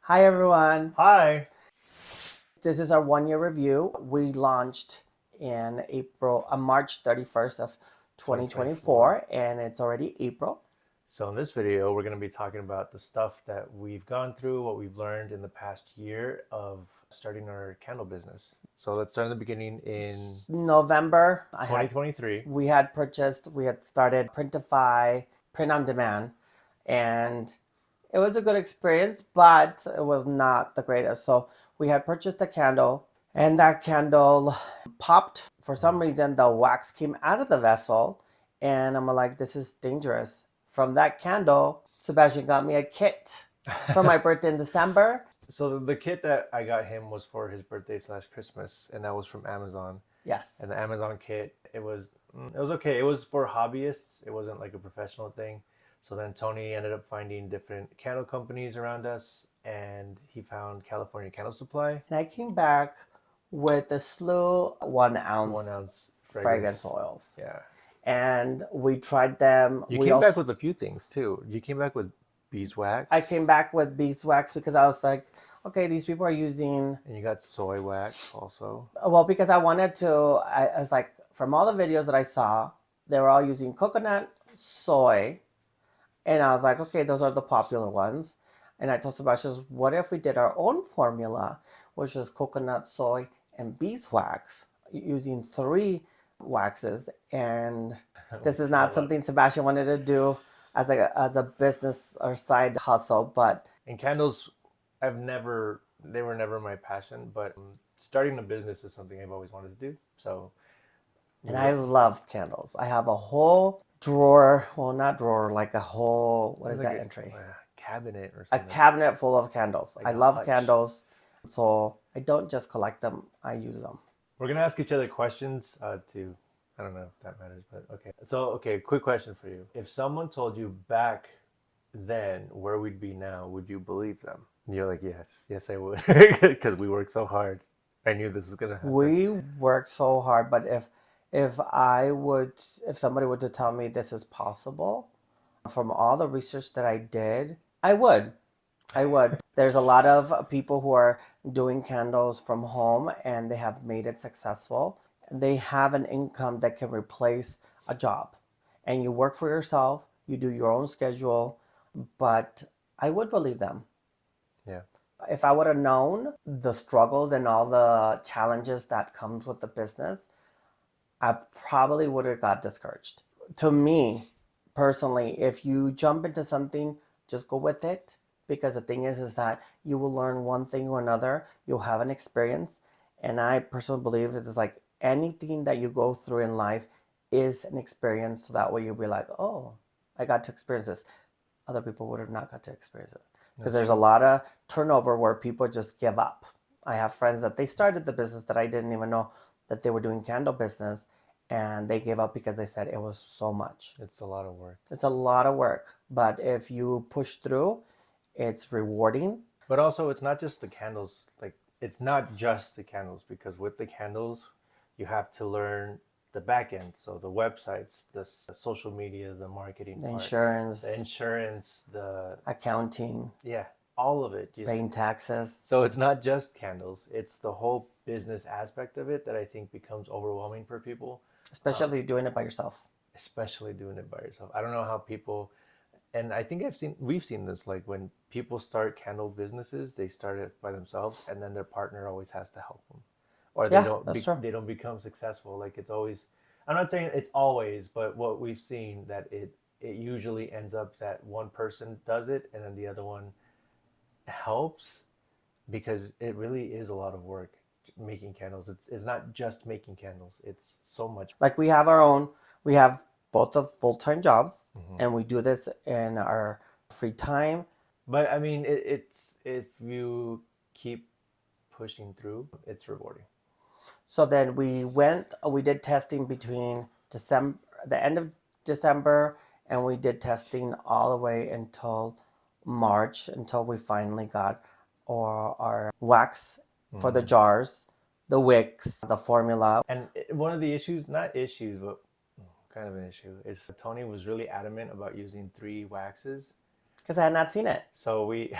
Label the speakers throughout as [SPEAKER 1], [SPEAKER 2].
[SPEAKER 1] Hi everyone.
[SPEAKER 2] Hi.
[SPEAKER 1] This is our 1 year review. We launched in March 31st of
[SPEAKER 2] 2024.
[SPEAKER 1] 2024 and it's already April.
[SPEAKER 2] So in this video, we're going to be talking about the stuff that we've gone through, what we've learned in the past year of starting our candle business. So let's start in the beginning in
[SPEAKER 1] November,
[SPEAKER 2] 2023.
[SPEAKER 1] we had started Printify, print on demand, and it was a good experience, but it was not the greatest. So we had purchased a candle, and that candle popped. For some reason, the wax came out of the vessel, and I'm like, this is dangerous. From that candle, Sebastian got me a kit for my birthday in December.
[SPEAKER 2] So the kit that I got him was for his birthday / Christmas, and that was from Amazon.
[SPEAKER 1] Yes.
[SPEAKER 2] And the Amazon kit, it was okay. It was for hobbyists. It wasn't like a professional thing. So then Tony ended up finding different candle companies around us, and he found California Candle Supply.
[SPEAKER 1] And I came back with a slew 1 ounce
[SPEAKER 2] 1 ounce
[SPEAKER 1] fragrance
[SPEAKER 2] fragrance.
[SPEAKER 1] oils.
[SPEAKER 2] Yeah.
[SPEAKER 1] And we tried them.
[SPEAKER 2] You
[SPEAKER 1] We
[SPEAKER 2] came
[SPEAKER 1] also
[SPEAKER 2] back with a few things too. You came back with beeswax.
[SPEAKER 1] I came back with beeswax because I was like, okay, these people are using.
[SPEAKER 2] And you got soy wax also.
[SPEAKER 1] Well, because I wanted to. I was like, from all the videos that I saw, they were all using coconut, soy, and I was like, okay, those are the popular ones. And I told Sebastian, what if we did our own formula, which is coconut, soy, and beeswax, using 3 waxes? And this is not something Sebastian wanted to do as a business or side hustle, but
[SPEAKER 2] And candles, they were never my passion, but starting a business is something I've always wanted to do. So,
[SPEAKER 1] and I've loved candles. I have a whole drawer, well, not drawer, like a whole, what is
[SPEAKER 2] like
[SPEAKER 1] that entry?
[SPEAKER 2] cabinet or
[SPEAKER 1] A
[SPEAKER 2] something.
[SPEAKER 1] cabinet full of candles.
[SPEAKER 2] Like
[SPEAKER 1] I
[SPEAKER 2] a
[SPEAKER 1] love
[SPEAKER 2] hutch.
[SPEAKER 1] candles, so I don't just collect them, I use them.
[SPEAKER 2] We're gonna ask each other questions to. I don't know if that matters, but okay. So, okay, quick question for you. If someone told you back then where we'd be now, would you believe them? And you're like, yes, I would, because we worked so hard. I knew this was gonna happen.
[SPEAKER 1] We work so hard, but if somebody were to tell me this is possible, from all the research that I did, I would. I would. There's a lot of people who are doing candles from home and they have made it successful. They have an income that can replace a job. And you work for yourself, you do your own schedule, but I would believe them.
[SPEAKER 2] Yeah.
[SPEAKER 1] If I would have known the struggles and all the challenges that comes with the business, I probably would have got discouraged. To me, personally, if you jump into something, just go with it. Because the thing is that you will learn one thing or another. You'll have an experience. And I personally believe that it's like anything that you go through in life is an experience. So that way you'll be like, oh, I got to experience this. Other people would have not got to experience it. Because there's a lot of turnover where people just give up. I have friends that they started the business that I didn't even know that they were doing candle business, and they gave up because they said it was so much.
[SPEAKER 2] It's a lot of work.
[SPEAKER 1] It's a lot of work, but if you push through, it's rewarding.
[SPEAKER 2] But also, it's not just the candles. Like, it's not just the candles, because with the candles, you have to learn the back end. So the websites, the social media, the marketing
[SPEAKER 1] The
[SPEAKER 2] part,
[SPEAKER 1] insurance,
[SPEAKER 2] the insurance, the
[SPEAKER 1] accounting,
[SPEAKER 2] yeah, all of it.
[SPEAKER 1] paying taxes.
[SPEAKER 2] So it's not just candles; it's the whole business aspect of it that I think becomes overwhelming for people,
[SPEAKER 1] Especially if you're doing it by yourself.
[SPEAKER 2] especially doing it by yourself. I don't know how people, and I think we've seen this, like when people start candle businesses, they start it by themselves, and then their partner always has to help them, or
[SPEAKER 1] Yeah, that's true.
[SPEAKER 2] they don't become successful. Like, it's always, I'm not saying it's always, but what we've seen, that it usually ends up that one person does it and then the other one helps, because it really is a lot of work making candles. It's not just making candles, it's so much.
[SPEAKER 1] Like we have both of full-time jobs, and we do this in our free time.
[SPEAKER 2] But I mean, it's, if you keep pushing through, it's rewarding.
[SPEAKER 1] So then we did testing between December, the end of December, and we did testing all the way until March, until we finally got our wax for the jars, the wicks, the formula.
[SPEAKER 2] And one of the issues, not issues, but kind of an issue, is Tony was really adamant about using 3 waxes.
[SPEAKER 1] because I had not seen it.
[SPEAKER 2] So we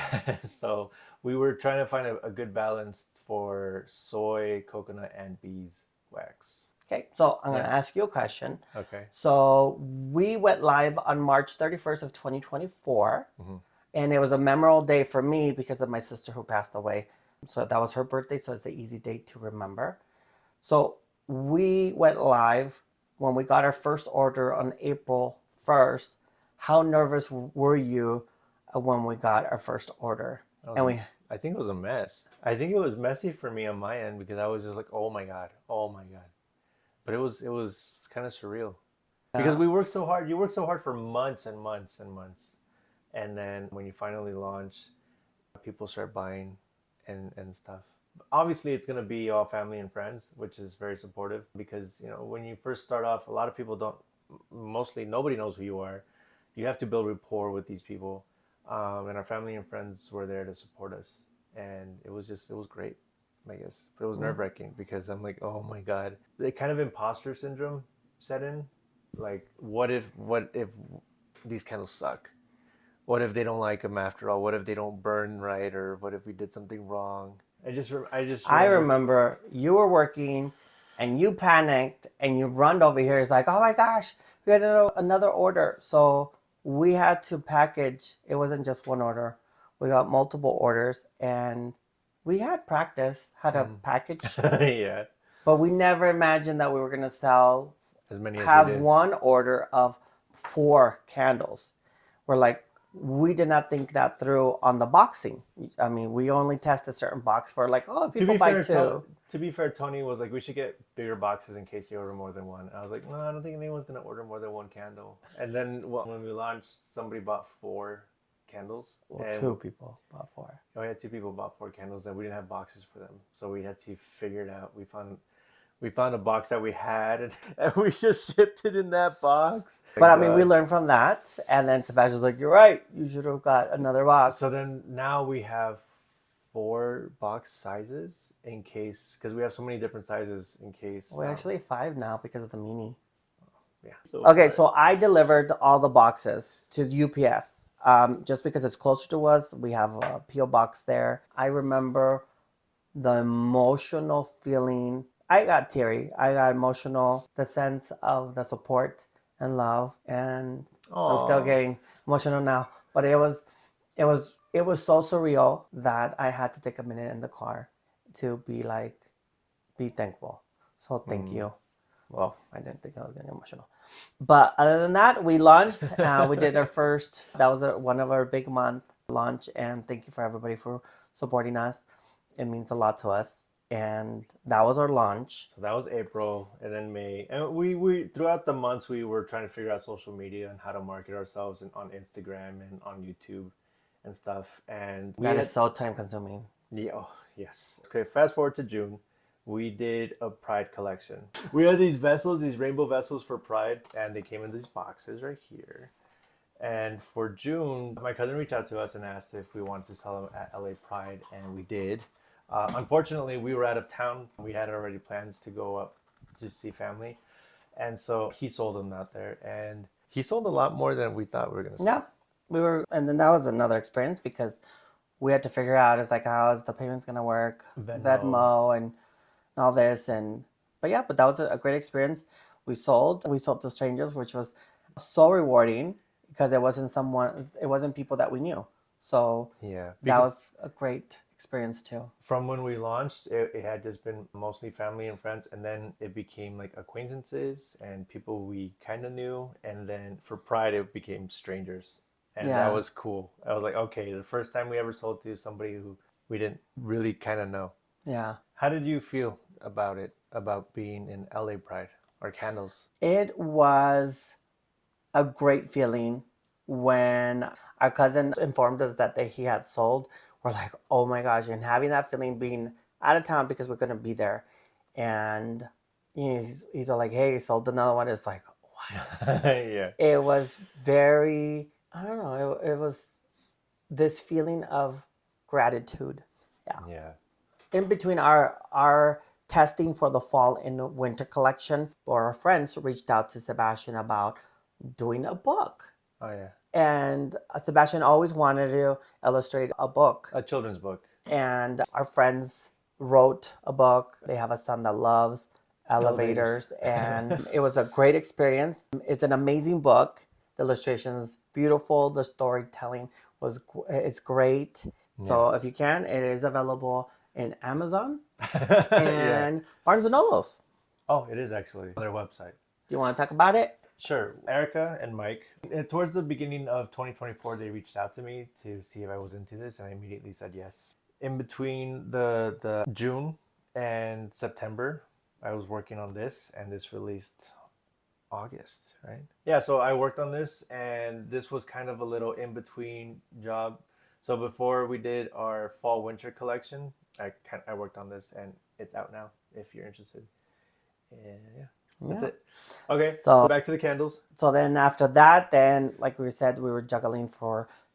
[SPEAKER 2] so we were trying to find a good balance for soy, coconut, and beeswax.
[SPEAKER 1] Okay, so I'm going
[SPEAKER 2] Yeah.
[SPEAKER 1] to ask you a question.
[SPEAKER 2] Okay.
[SPEAKER 1] So we went live on March 31st of 2024, and it was a memorable day for me because of my sister who passed away. So that was her birthday, so it's an easy date to remember. So we went live when we got our first order on April 1st. How nervous were you when we got our first order? And we
[SPEAKER 2] I think it was a mess. I think it was messy for me on my end because I was just like, oh my god, oh my god. But it was kind of surreal because we worked so hard. You worked so hard for months and months and months, and then when you finally launch, people start buying and stuff. Obviously, it's gonna be all family and friends, which is very supportive because when you first start off, a lot of people don't. Mostly, nobody knows who you are. You have to build rapport with these people, and our family and friends were there to support us, and it was great. I guess, but it was nerve wracking because I'm like, oh my god, the kind of imposter syndrome set in. Like, what if these candles suck? What if they don't like them after all? What if they don't burn right? Or what if we did something wrong? I just
[SPEAKER 1] I
[SPEAKER 2] remember.
[SPEAKER 1] remember you were working and you panicked and you run over here. It's like, oh my gosh, we had another order. So we had to package. It wasn't just one order. We got multiple orders and we had practice how to package,
[SPEAKER 2] Yeah,
[SPEAKER 1] but we never imagined that we were going to
[SPEAKER 2] as many as we
[SPEAKER 1] have
[SPEAKER 2] did.
[SPEAKER 1] one order of 4 candles. We're like, we did not think that through on the boxing. I mean, we only tested certain box for like, oh,
[SPEAKER 2] To
[SPEAKER 1] people
[SPEAKER 2] be
[SPEAKER 1] buy
[SPEAKER 2] fair,
[SPEAKER 1] two.
[SPEAKER 2] to be fair, Tony was like, we should get bigger boxes in case you order more than one. I was like, no, I don't think anyone's gonna order more than one candle. And then when we launched, somebody bought 4 candles,
[SPEAKER 1] Well,
[SPEAKER 2] and
[SPEAKER 1] 2 people bought 4.
[SPEAKER 2] oh yeah, 2 people bought 4 candles, and we didn't have boxes for them, so we had to figure it out. We found a box that we had, and we just shipped it in that box.
[SPEAKER 1] But
[SPEAKER 2] Thank
[SPEAKER 1] I mean, we
[SPEAKER 2] God.
[SPEAKER 1] learned from that. And then Sebastian's like, you're right. You should have got another box.
[SPEAKER 2] So then now we have 4 box sizes in case, because we have so many different sizes in case.
[SPEAKER 1] We're actually 5 now because of the mini.
[SPEAKER 2] Yeah. So
[SPEAKER 1] Okay, so I delivered all the boxes to UPS. Just because it's closer to us, we have a PO box there. I remember the emotional feeling. I got teary. I got emotional. The sense of the support and love, and I'm still
[SPEAKER 2] oh,
[SPEAKER 1] getting emotional now. But it was so surreal that I had to take a minute in the car to be thankful. So thank you. Well, I didn't think I was getting emotional. But other than that, we launched. We did our first, that was one of our big month launch. And thank you for everybody for supporting us. It means a lot to us. And that was our launch.
[SPEAKER 2] so that was April, and then May, and we throughout the months we were trying to figure out social media and how to market ourselves and on Instagram and on YouTube and stuff. And we
[SPEAKER 1] That
[SPEAKER 2] had
[SPEAKER 1] is so time consuming.
[SPEAKER 2] yeah, oh, yes. Okay, fast forward to June. We did a Pride collection. We had these vessels, these rainbow vessels for Pride, and they came in these boxes right here. And for June, my cousin reached out to us and asked if we wanted to sell them at LA Pride, and we did. Unfortunately, we were out of town. We had already plans to go up to see family, and so he sold them out there, and he sold a lot more than we thought we were gonna sell.
[SPEAKER 1] Yeah. And then that was another experience because we had to figure out, it's like, how is the payments going to work? Venmo and all this. But that was a great experience. We sold to strangers, which was so rewarding because it wasn't people that we knew. So
[SPEAKER 2] Yeah,
[SPEAKER 1] that was a great experience too.
[SPEAKER 2] from when we launched, it had just been mostly family and friends, and then it became like acquaintances and people we kind of knew, and then for Pride, it became strangers, and that
[SPEAKER 1] Yeah.
[SPEAKER 2] was cool. I was like, okay, the first time we ever sold to somebody who we didn't really kind of know.
[SPEAKER 1] Yeah.
[SPEAKER 2] How did you feel about it, about being in LA Pride or candles?
[SPEAKER 1] It was a great feeling when our cousin informed us that he had sold. We're like, oh my gosh, and having that feeling being out of town because we couldn't be there. And he's all like, hey, he sold another one. It's like, what?
[SPEAKER 2] Yeah.
[SPEAKER 1] It was very, I don't know, it was this feeling of gratitude. Yeah.
[SPEAKER 2] Yeah.
[SPEAKER 1] In between our testing for the fall and winter collection, our friends reached out to Sebastian about doing a book.
[SPEAKER 2] Oh yeah.
[SPEAKER 1] And Sebastian always wanted to illustrate a book.
[SPEAKER 2] A children's book.
[SPEAKER 1] And our friends wrote a book. They have a son that loves elevators, and it was a great experience. It's an amazing book. The illustrations beautiful. The storytelling it's great. So if you can, it is available in Amazon and Barnes and Nobles.
[SPEAKER 2] Oh, it is actually on their website.
[SPEAKER 1] Do you want to talk about it?
[SPEAKER 2] Sure. Erica and Mike, towards the beginning of 2024, they reached out to me to see if I was into this, and I immediately said yes. In between the June and September, I was working on this, and this released August, right? Yeah, so I worked on this, and this was kind of a little in-between job. So before we did our fall-winter collection, I worked on this, and it's out now if you're interested. And yeah. That's it. Okay, so back to the candles.
[SPEAKER 1] So then after that, then like we said, we were juggling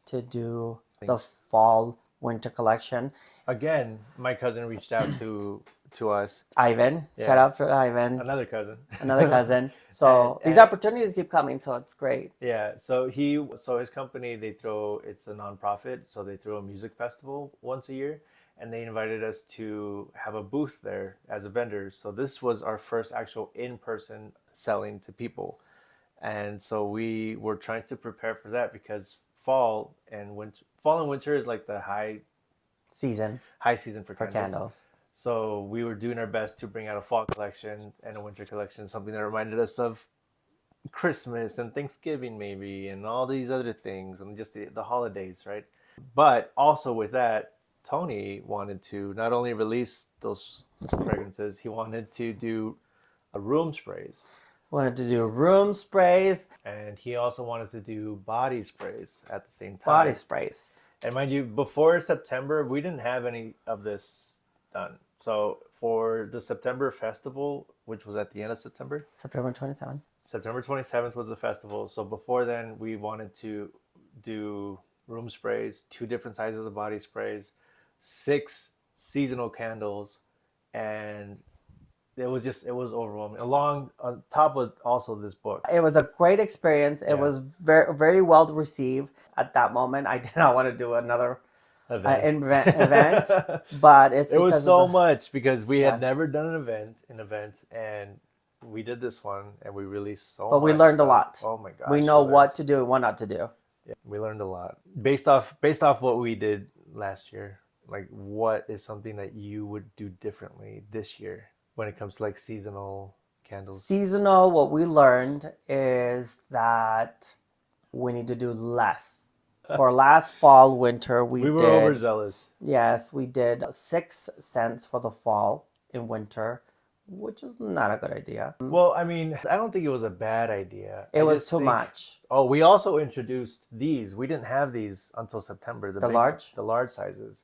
[SPEAKER 1] to do the fall winter collection.
[SPEAKER 2] Again, my cousin reached out to us.
[SPEAKER 1] Ivan, shout out for Ivan.
[SPEAKER 2] Another cousin.
[SPEAKER 1] Another cousin. So these opportunities keep coming, so it's great.
[SPEAKER 2] Yeah. So his company, it's a nonprofit, so they throw a music festival once a year. And they invited us to have a booth there as a vendor. So this was our first actual in-person selling to people. And so we were trying to prepare for that because fall and winter is like the high season for candles. So we were doing our best to bring out a fall collection and a winter collection, something that reminded us of Christmas and Thanksgiving maybe, and all these other things, and just the holidays, right? But also with that, Tony wanted to not only release those fragrances, he wanted to do room sprays.
[SPEAKER 1] Wanted to do room sprays.
[SPEAKER 2] And he also wanted to do body sprays at the same time.
[SPEAKER 1] Body sprays.
[SPEAKER 2] And mind you, before September, we didn't have any of this done. So for the September festival, which was at the end of September.
[SPEAKER 1] September 27th.
[SPEAKER 2] September 27th was the festival. So before then, we wanted to do room sprays, 2 different sizes of body sprays, 6 seasonal candles, and it was overwhelming. On top of also this book. It
[SPEAKER 1] was a great experience. It was very, very well received at that moment. I did not want to do another event, but
[SPEAKER 2] it was so much because we had never done an event, and we did this one, and we released so much.
[SPEAKER 1] But we learned a lot.
[SPEAKER 2] Oh my gosh.
[SPEAKER 1] We know what to do and what not to do.
[SPEAKER 2] Yeah, we learned a lot based off what we did last year. Like, what is something that you would do differently this year when it comes to like seasonal candles?
[SPEAKER 1] Seasonal, what we learned is that we need to do less. For last fall, winter, we
[SPEAKER 2] were overzealous.
[SPEAKER 1] Yes, we did 6 scents for the fall in winter, which is not a good idea.
[SPEAKER 2] Well, I mean, I don't think it was a bad idea.
[SPEAKER 1] It was too much.
[SPEAKER 2] Oh, we also introduced these. We didn't have these until September. The large sizes.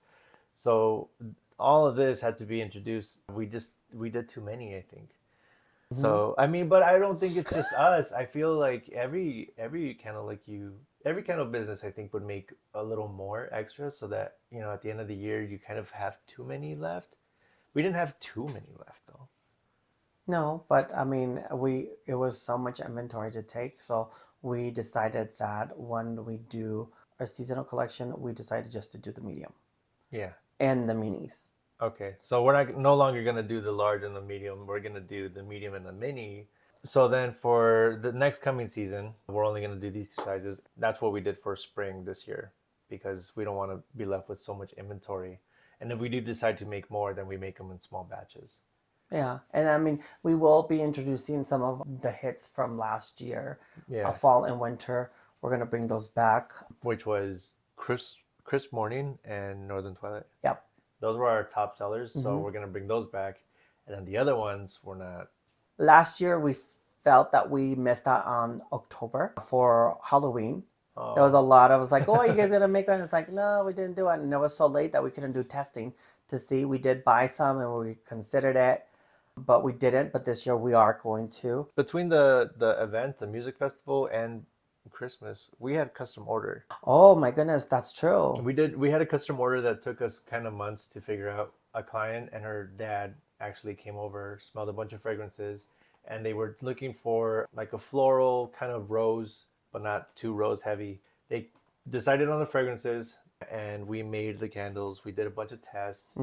[SPEAKER 2] So all of this had to be introduced. We did too many, I think. Mm-hmm. So I mean, but I don't think it's just us. I feel like every candle business, I think, would make a little more extra so that, at the end of the year you kind of have too many left. We didn't have too many left though.
[SPEAKER 1] No, but I mean, it was so much inventory to take, so we decided that when we do our seasonal collection, we decided just to do the medium.
[SPEAKER 2] Yeah.
[SPEAKER 1] And the minis.
[SPEAKER 2] Okay, so we're no longer gonna do the large and the medium. We're gonna do the medium and the mini. So then for the next coming season, we're only gonna do these 2 sizes. That's what we did for spring this year because we don't want to be left with so much inventory. And if we do decide to make more, then we make them in small batches.
[SPEAKER 1] Yeah, and I mean, we will be introducing some of the hits from last year.
[SPEAKER 2] Yeah.
[SPEAKER 1] Fall and winter. We're gonna bring those back.
[SPEAKER 2] Which was Crisp Morning and Northern Twilight.
[SPEAKER 1] Yep.
[SPEAKER 2] Those were our top sellers, so we're gonna bring those back, and then the other ones were not.
[SPEAKER 1] Last year we felt that we missed out on October for Halloween. Oh. There was a lot of like, oh, you guys gonna make one? It's like, no, we didn't do it, and it was so late that we couldn't do testing to see. We did buy some and we considered it, but we didn't. But this year we are going to.
[SPEAKER 2] Between the event, the music festival, and Christmas, we had custom order.
[SPEAKER 1] Oh my goodness, that's true.
[SPEAKER 2] We had a custom order that took us kind of months to figure out. A client and her dad actually came over, smelled a bunch of fragrances, and they were looking for like a floral kind of rose, but not too rose heavy, They decided on the fragrances, and we made the candles. We did a bunch of tests,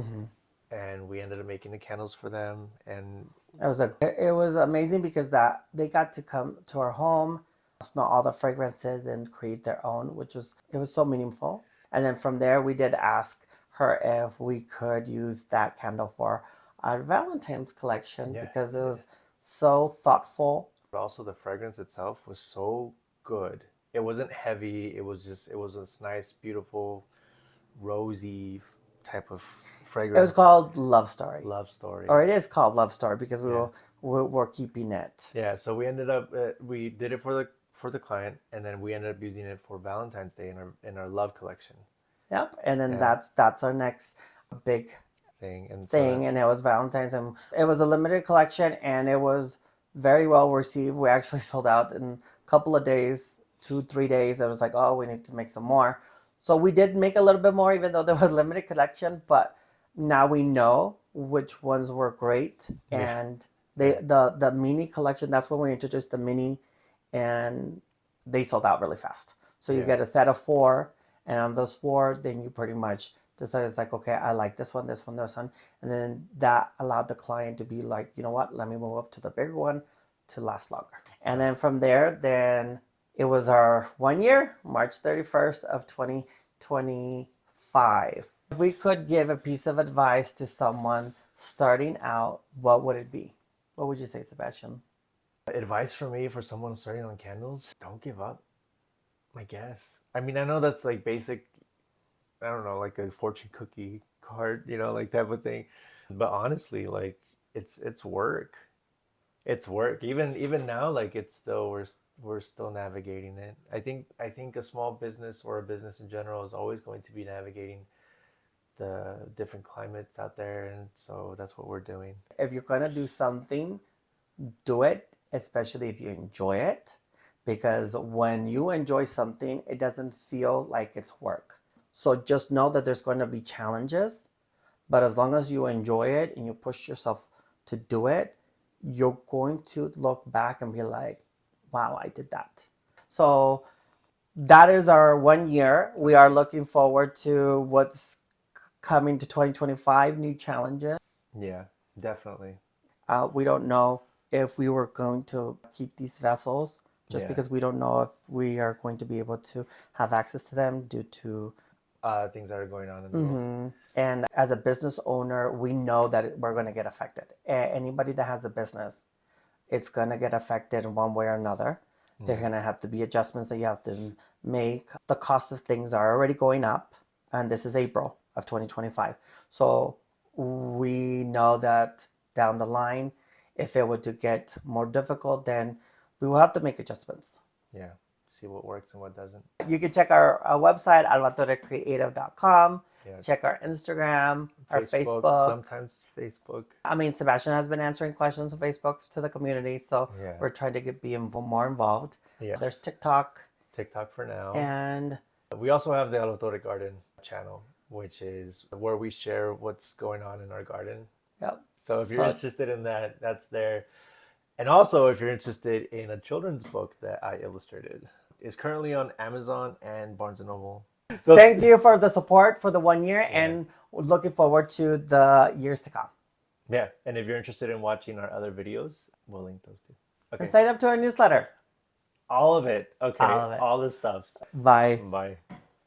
[SPEAKER 2] and we ended up making the candles for them. And
[SPEAKER 1] it was amazing because that they got to come to our home, smell all the fragrances and create their own, which was it was so meaningful. And then from there we did ask her if we could use that candle for our Valentine's collection
[SPEAKER 2] yeah,
[SPEAKER 1] because it was so thoughtful.
[SPEAKER 2] but also the fragrance itself was so good. It wasn't heavy. It was this nice, beautiful, rosy type of
[SPEAKER 1] It was
[SPEAKER 2] fragrance.
[SPEAKER 1] called Love Story,
[SPEAKER 2] Love story.
[SPEAKER 1] or it is called Love Story because
[SPEAKER 2] Yeah.
[SPEAKER 1] we're keeping it.
[SPEAKER 2] Yeah, so we ended up we did it for the client, and then we ended up using it for Valentine's Day in our love collection
[SPEAKER 1] Yep, and then
[SPEAKER 2] Yeah.
[SPEAKER 1] that's our next big
[SPEAKER 2] thing. And so
[SPEAKER 1] thing, and it was Valentine's, and it was a limited collection, and it was very well received. We actually sold out in a couple of days, 2 3 days. It was like, oh, we need to make some more. So we did make a little bit more, even though there was limited collection. But now we know which ones were great,
[SPEAKER 2] Yeah.
[SPEAKER 1] and the mini collection. That's when we introduced the mini, and they sold out really fast. So you
[SPEAKER 2] Yeah.
[SPEAKER 1] get a set of four, and on those four, then you pretty much decide it's like, okay, I like this one, this one, this one. And then that allowed the client to be like, you know what, let me move up to the bigger one to last longer. And then from there, then it was our 1 year, March 31st of 2025. If we could give a piece of advice to someone starting out, what would it be? What would you say, Sebastian?
[SPEAKER 2] advice for me for someone starting on candles: don't give up. I guess. I mean, I know that's like basic. I don't know, like a fortune cookie card, like type of thing. But honestly, like it's work. It's work. Even now, like it's still we're still navigating it. I think a small business or a business in general is always going to be navigating the different climates out there, and so that's what we're doing.
[SPEAKER 1] If you're going to do something, do it, especially if you enjoy it. Because when you enjoy something, it doesn't feel like it's work. So just know that there's going to be challenges, but as long as you enjoy it and you push yourself to do it, you're going to look back and be like, wow, I did that. So that is our 1 year. We are looking forward to what's coming to 2025, new challenges.
[SPEAKER 2] Yeah, definitely.
[SPEAKER 1] We don't know if we were going to keep these vessels just
[SPEAKER 2] Yeah.
[SPEAKER 1] because we don't know if we are going to be able to have access to them due to.
[SPEAKER 2] Things that are going on in the world.
[SPEAKER 1] And as a business owner, we know that we're going to get affected. Anybody that has a business, it's going to get affected in one way or another. There are going to have to be adjustments that you have to make. The cost of things are already going up, and this is April of 2025. So we know that down the line, if it were to get more difficult, then we will have to make adjustments.
[SPEAKER 2] Yeah, see what works and what doesn't.
[SPEAKER 1] You can check our website, alvatorecreative.com.
[SPEAKER 2] Yeah.
[SPEAKER 1] Check our Instagram, our Facebook.
[SPEAKER 2] Sometimes Facebook.
[SPEAKER 1] I mean, Sebastian has been answering questions on Facebook to the community, so
[SPEAKER 2] Yeah.
[SPEAKER 1] we're trying to be more involved.
[SPEAKER 2] Yeah.
[SPEAKER 1] There's TikTok,
[SPEAKER 2] TikTok for now.
[SPEAKER 1] and
[SPEAKER 2] We also have the Alotore Garden channel, which is where we share what's going on in our garden.
[SPEAKER 1] yep.
[SPEAKER 2] So if you're interested in that, that's there. And also, if you're interested in a children's book that I illustrated, it's currently on Amazon and Barnes and Noble. So
[SPEAKER 1] Thank you for the support for the 1 year, and looking forward to the years to come.
[SPEAKER 2] yeah, and if you're interested in watching our other videos, we'll link those too. Okay,
[SPEAKER 1] And sign up to our newsletter.
[SPEAKER 2] all of it. Okay,
[SPEAKER 1] All of it.
[SPEAKER 2] all the stuffs.
[SPEAKER 1] Bye.
[SPEAKER 2] Bye.